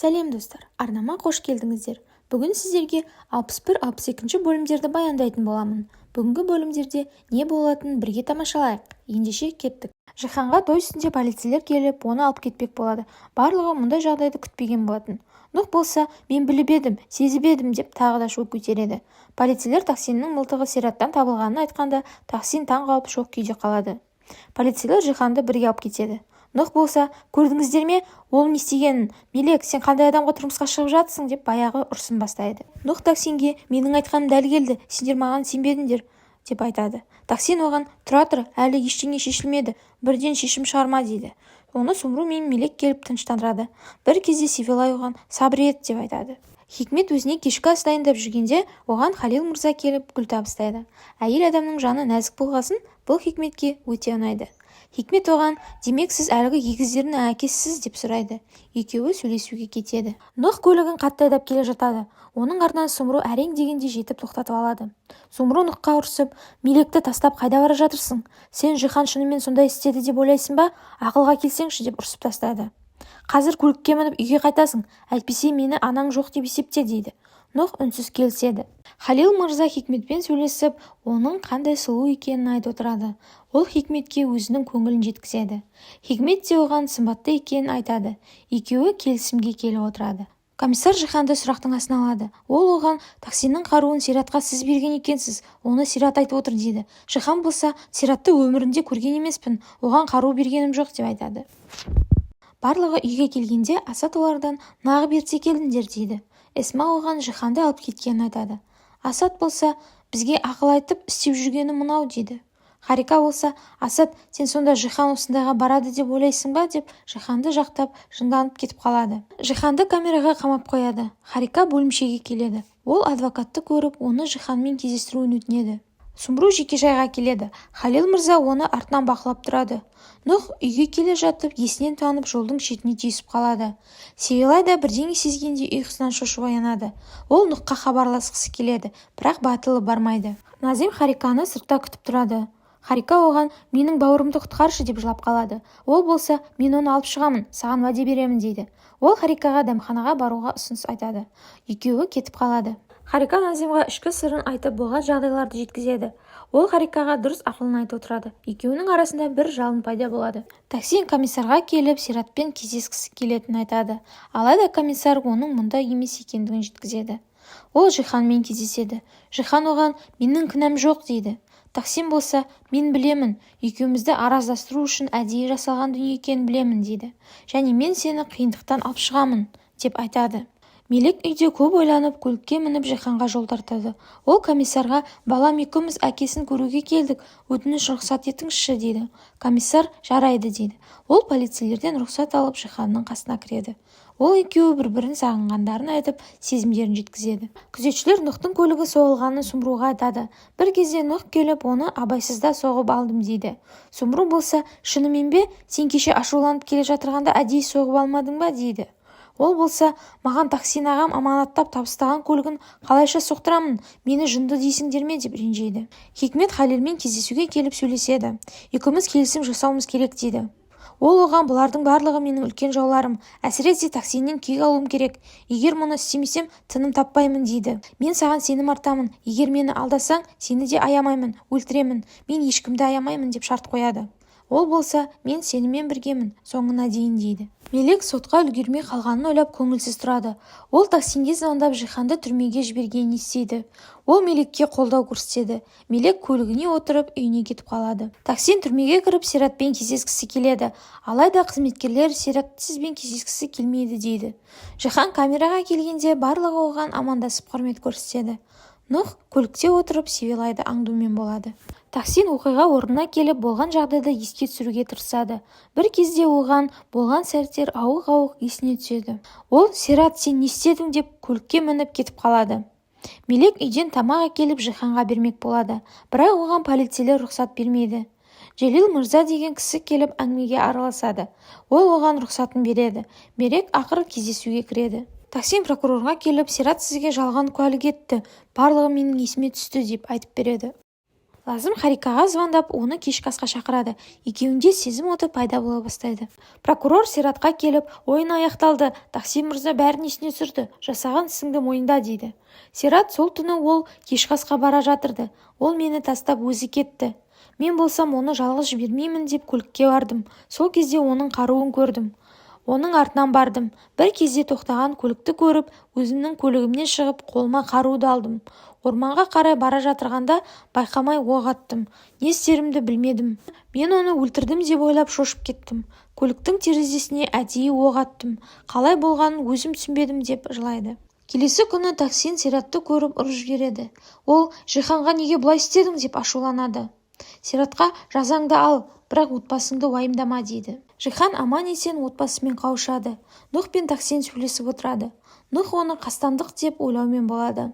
Сәлем достар, арнама қош келдіңіздер. Бүгін сіздерге 61-62 бөлімдерді баяндайтын боламын. Бүгінгі бөлімдерде не болатынын бірге тамашалайық. Ендеше кеттік. Жиханға той үстінде полицейлер келіп, оны алып кетпек болады. Барлығы мұндай жағдайды күтпеген болатын. Нұх болса, мен біліп едім, сезіп едім деп тағы да шок көтереді. Полицейлер Тахсиннің мылтығы Сираттан табылғанын айтқанда, Тахсин таң қалып шок күйде қалады. Полицейлер Жиханды бірге алып кетеді. Нұх болса, көрдіңіздер ме, ол не істегенін? Мелек, сен қандай адамға тұрмысқа шығып жатсың деп баяғы ұрсын бастайды. Нұх Тахсинге менің айтқаным дәл келді, сендер маған сенбедіңдер деп айтады. Тахсин оған, тұра тұр, әлі ештеңе шешілмеді, бірден шешім шығарма дейді. Оны Сумру мен Мелек келіп тыныштандырады. Бір кезде Севилай оған сабыр ет деп айтады. Хикмет өзіне кешкі ас дайындап жүргенде оған Халил мырза келіп гүл табыстайды. Әйел адамның жаны нәзік болғасын, бұл Хикметке өте ұнайды. Хикмет оған, демек сіз әлгі егіздердің әкесісіз деп сұрайды. Екеуі сөйлесуге кетеді. Нұх көлігін қатты айдап келе жатады. Оның артынан Сумру әрең дегенде жетіп тоқтатып алады. Сумру Нұхқа ұрсып, Мелекті тастап қайда бара жатырсың? Сен Жихан шынымен сондай істеді деп ойлайсың ба? Ақылға келсеңші деп ұрсып тастайды. Қазір көлікке мініп үйге қайтасың, әйтпесе мені анаң жоқ деп есепте дейді. Нұх үнсіз келіседі. Халил мырза Хикметпен сөйлесіп, оның қандай сұлу екенін айтып отырады. Ол Хикметке өзінің көңілін жеткізеді. Хикмет те оған сымбатты екенін айтады. Екеуі келісімге келіп отырады. Комиссар Жиханды сұрақтың астына алады. Ол оған, Тахсиннің қаруын Сиратқа сіз берген екенсіз, оны Сират айтып отыр дейді. Жихан болса, Сиратты өмірінде көрген емеспін, оған қару бергенім жоқ деп айтады. Барлығы үйге келгенде Асат олардан нағып ерте келдіңдер дейді. Эсма оған Жиханды алып кеткенін айтады. Асат болса, бізге ақыл айтып істеп жүргені мынау дейді. Харика болса, Асат, сен сонда Жихан осындайға барады деп ойлайсың ба деп Жиханды жақтап жынданып кетіп қалады. Жиханды камераға қамап қояды. Харика бөлімшеге келеді. Ол адвокатты көріп, оны Жиханмен кездестіруін өтінеді. Сумру жеке жайға келеді. Халил мырза оны артынан бақылап тұрады. Нұх үйге келе жатып, есінен танып жолдың шетіне түйісіп қалады. Севилай да бірдеңе сезгенде ұйқысынан шошып оянады. Ол Нұхқа хабарласқысы келеді, бірақ батылы бармайды. Назим Хариканы сыртта күтіп тұрады. Харика оған, менің бауырымды құтқаршы деп жылап қалады. Ол болса, мен оны алып шығамын, саған уәде беремін дейді. Ол Харикаға дәмханаға баруға ұсыныс айтады. Екеуі кетіп қалады. Харика Назимға ішкі сырын айтып болған жағдайларды жеткізеді. Ол Харикаға дұрыс ақылын айтып отырады. Екеуінің арасында бір жалын пайда болады. Тахсин комиссарға келіп Сиратпен кездескісі келетінін айтады. Алайда комиссар оның мұнда емес екендігін жеткізеді. Ол Жиханмен кездеседі. Жихан оған, менің кінәм жоқ дейді. Тахсин болса, мен білемін, екеумізді араздастыру үшін әдейі жасалған дүние екенін білемін дейді. Және мен сені қиындықтан алып шығамын деп айтады. Мелек үйде көп ойланып, көлікке мініп Жиханға жол тартады. Ол комиссарға, балам екеуміз әкесін көруге келдік, өтініш рұқсат етіңізші дейді. Комиссар жарайды дейді. Ол полицейлерден рұқсат алып Жиханның қасына кіреді. Ол екеуі бір-бірін сағынғандарын айтып, сезімдерін жеткізеді. Күзетшілер Нұхтың көлігі соғылғанын Сумруға айтады. Бір кезде Нұх келіп, оны абайсызда соғып алдым дейді. Сумру болса, шынымен бе, сен кеше ашуланып келе жатырғанда әдейі соғып алмадың ба дейді. Ол болса, маған Тахсин ағам аманаттап табыстаған көлігін қалайша соқтырамын, мені жынды дейсіңдер ме деп ренжиді. Хикмет Халилмен кездесуге келіп сөйлеседі. Екеуміз келісім жасауымыз керек дейді. Ол оған, бұлардың барлығы менің үлкен жауларым, әсіресе Тахсиннен кек алуым керек. Егер мұны істемесем, тыным таппаймын дейді. Мен саған сенім артамын. Егер мені алдасаң, сені де аямаймын, өлтіремін. Мен ешкімді аямаймын деп шарт қояды. Ол болса, мен сенімен біргемін, соңына дейін дейді. Мелек сотқа үлгермей қалғанын ойлап көңілсіз тұрады. Ол Тахсинге звондап Жиханды түрмеге жібергенін естиді. Ол Мелекке қолдау көрсетеді. Мелек көлігіне отырып үйіне кетіп қалады. Тахсин түрмеге кіріп Сиратпен кездескісі келеді. Алайда қызметкерлер Сиратты сізбен кездескісі келмейді дейді. Жихан камераға келгенде барлығы оған амандасып құрмет көрсетеді. Нұх көлікте отырып Севилайды аңдумен болады. Тахсин оқиға орнына келіп болған жағдайды еске түсіруге тырысады. Бір кезде оған болған сәттер ауық-ауық есіне түседі. Ол, Сират, сен не істедің деп көлікке мініп кетіп қалады. Мелек үйден тамақ әкеліп Жиханға бермек болады, бірақ оған полицейлер рұқсат бермейді. Желил мырза деген кісі келіп әңгімеге араласады. Ол оған рұқсатын береді. Мелек ақыры кездесуге кіреді. Тахсин прокурорға келіп, Сират сізге жалған куәлік етті, барлығы менің есіме түсті деп айтып береді. Лазым Харикаға звондап, оны кешкі асқа шақырады. Екеуінде сезім оты пайда бола бастайды. Прокурор Сиратқа келіп, ойын аяқталды, Таксин мырза бәрін есіне түсірді, жасаған ісіңді мойында дейді. Сират сол түні ол кешкі асқа бара жатырды. Ол мені тастап өзі кетті. Мен болсам оны жалғыз жібермеймін деп көлікке бардым. Сол кезде оның қаруын көрдім. Оның артынан бардым. Бір кезде тоқтаған көлікті көріп, өзімнің көлігімнен шығып, қолыма қаруды алдым. Орманға қарай бара жатырғанда байқамай оқ аттым. Не істерімді білмедім. Мен оны өлтірдім деп ойлап шошып кеттім. Көліктің терезесіне әдейі оқ аттым. Қалай болғанын өзім түсінбедім деп жылайды. Келесі күні Таксин Сиратты көріп ұрып жібереді. Ол Жиханға неге бұлай істедің деп ашуланады. Сиратқа жазаңды ал, бірақ отбасыңды уайымдама дейді. Жихан аман-есен отбасымен қауышады. Нұх пен Таксин сөйлесіп отырады. Нұх оны қастандық деп ойлаумен болады.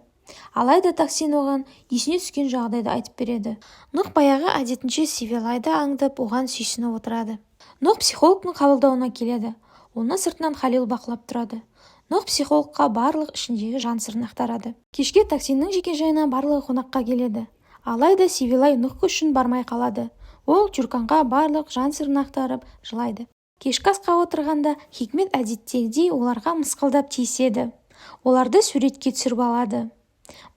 Алайда Таксин оған есіне түскен жағдайды айтып береді. Нұх баяғы әдетінше Севилайды аңдып, оған сүйсініп отырады. Нұх психологтың қабылдауына келеді. Оны сыртынан Халил бақылап тұрады. Нұх психологқа барлық ішіндегі жан сырын ақтарады. Кешке Таксиннің жекежайына барлығы қонаққа келеді. Алайда Севилай Нұх үшін бармай қалады. Ол Тюрканға барлық жан сырын ақтарып жылайды. Кешкі асқа отырғанда Хикмет әдеттегідей оларға мысқылдап тиіседі. Оларды суретке түсіріп алады.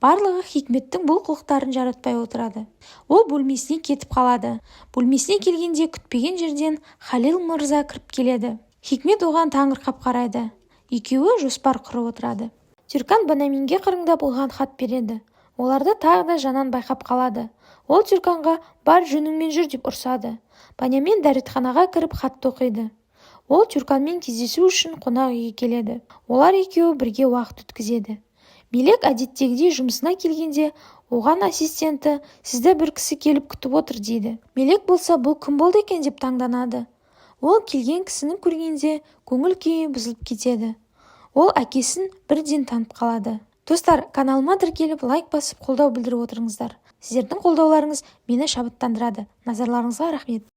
Барлығы Хикметтің бұл қылықтарын жаратпай отырады. Ол бөлмесіне кетіп қалады. Бөлмесіне келгенде күтпеген жерден Халил мырза кіріп келеді. Хикмет оған таңырқап қарайды. Екеуі жоспар құрып отырады. Тюркан Банаминге қырындап оған хат береді. Оларды тағы да Жанан байқап қалады. Ол Тюрканға бар жөніңмен жүр деп ұрсады. Банамин дәретханаға кіріп хатты оқиды. Ол Тюрканмен кездесу үшін қонақ үйге келеді. Олар екеуі бірге уақыт өткізеді. Мелек әдеттегідей жұмысына келгенде оған ассистенті сізді бір кісі келіп күтіп отыр дейді. Мелек болса бұл кім болды екен деп таңданады. Ол келген кісіні көргенде көңіл күйі бұзылып кетеді. Ол әкесін бірден танып қалады. Достар, каналыма тіркеліп лайк басып қолдау білдіріп отырыңыздар. Сіздердің қолдауларыңыз мені шабыттандырады. Назарларыңызға рахмет.